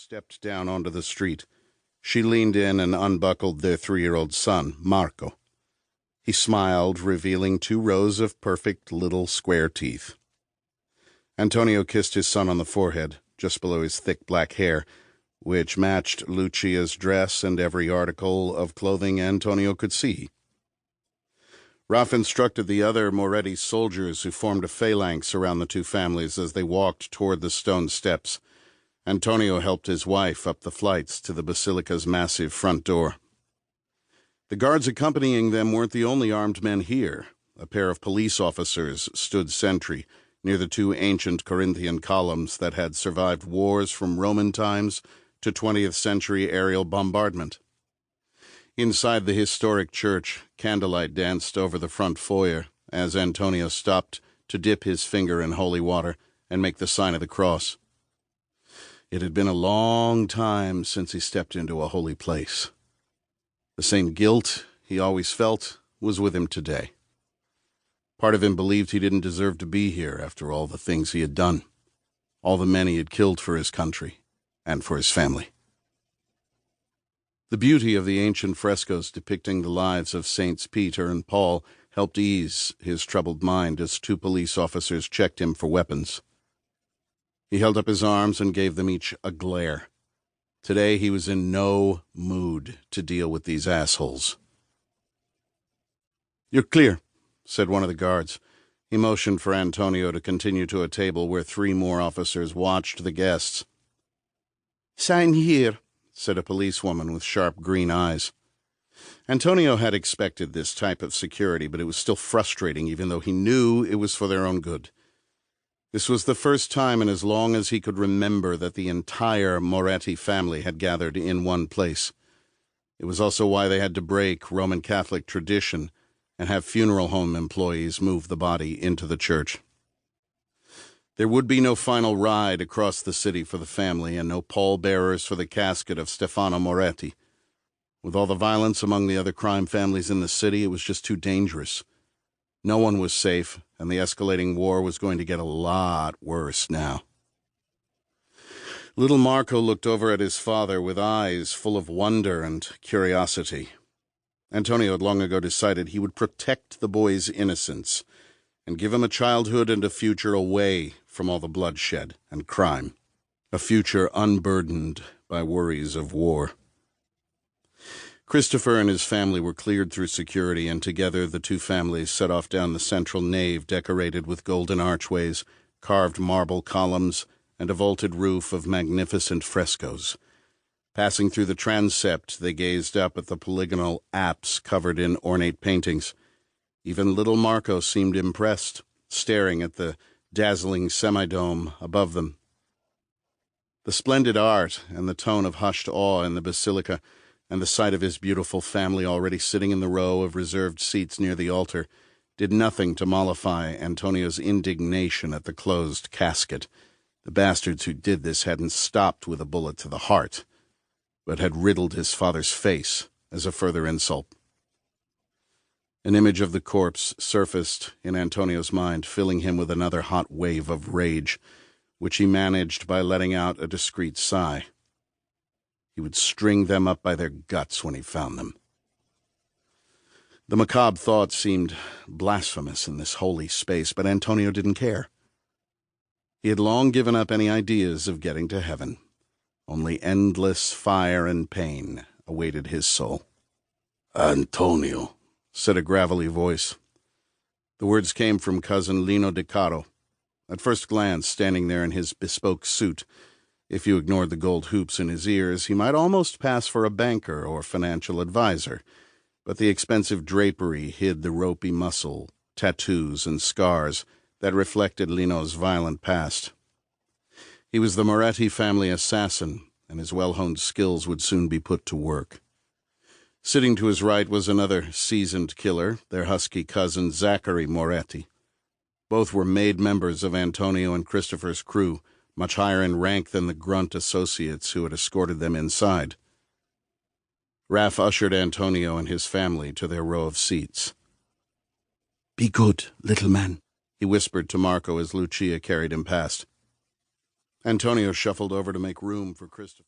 stepped down onto the street. She leaned in and unbuckled their 3-year-old son, Marco. He smiled, revealing 2 rows of perfect little square teeth. Antonio kissed his son on the forehead, just below his thick black hair, which matched Lucia's dress and every article of clothing Antonio could see. Ralph instructed the other Moretti soldiers who formed a phalanx around the 2 families as they walked toward the stone steps. Antonio helped his wife up the flights to the basilica's massive front door. The guards accompanying them weren't the only armed men here. A pair of police officers stood sentry near the 2 ancient Corinthian columns that had survived wars from Roman times to 20th century aerial bombardment. Inside the historic church, candlelight danced over the front foyer as Antonio stopped to dip his finger in holy water and make the sign of the cross. It had been a long time since he stepped into a holy place. The same guilt he always felt was with him today. Part of him believed he didn't deserve to be here after all the things he had done, all the men he had killed for his country and for his family. The beauty of the ancient frescoes depicting the lives of Saints Peter and Paul helped ease his troubled mind as 2 police officers checked him for weapons. He held up his arms and gave them each a glare. Today he was in no mood to deal with these assholes. "You're clear," said one of the guards. He motioned for Antonio to continue to a table where 3 more officers watched the guests. "Sign here," said a policewoman with sharp green eyes. Antonio had expected this type of security, but it was still frustrating even though he knew it was for their own good. This was the first time in as long as he could remember that the entire Moretti family had gathered in one place. It was also why they had to break Roman Catholic tradition and have funeral home employees move the body into the church. There would be no final ride across the city for the family and no pallbearers for the casket of Stefano Moretti. With all the violence among the other crime families in the city, it was just too dangerous. No one was safe, and the escalating war was going to get a lot worse now. Little Marco looked over at his father with eyes full of wonder and curiosity. Antonio had long ago decided he would protect the boy's innocence and give him a childhood and a future away from all the bloodshed and crime, a future unburdened by worries of war. Christopher and his family were cleared through security, and together the 2 families set off down the central nave decorated with golden archways, carved marble columns, and a vaulted roof of magnificent frescoes. Passing through the transept, they gazed up at the polygonal apse covered in ornate paintings. Even little Marco seemed impressed, staring at the dazzling semidome above them. The splendid art and the tone of hushed awe in the basilica, and the sight of his beautiful family already sitting in the row of reserved seats near the altar, did nothing to mollify Antonio's indignation at the closed casket. The bastards who did this hadn't stopped with a bullet to the heart, but had riddled his father's face as a further insult. An image of the corpse surfaced in Antonio's mind, filling him with another hot wave of rage, which he managed by letting out a discreet sigh. He would string them up by their guts when he found them. The macabre thought seemed blasphemous in this holy space, but Antonio didn't care. He had long given up any ideas of getting to heaven. Only endless fire and pain awaited his soul. "Antonio," said a gravelly voice. The words came from cousin Lino De Caro. At first glance, standing there in his bespoke suit, if you ignored the gold hoops in his ears, he might almost pass for a banker or financial advisor, but the expensive drapery hid the ropey muscle, tattoos, and scars that reflected Lino's violent past. He was the Moretti family assassin, and his well-honed skills would soon be put to work. Sitting to his right was another seasoned killer, their husky cousin Zachary Moretti. Both were made members of Antonio and Christopher's crew, much higher in rank than the grunt associates who had escorted them inside. Raff ushered Antonio and his family to their row of seats. "Be good, little man," he whispered to Marco as Lucia carried him past. Antonio shuffled over to make room for Christopher.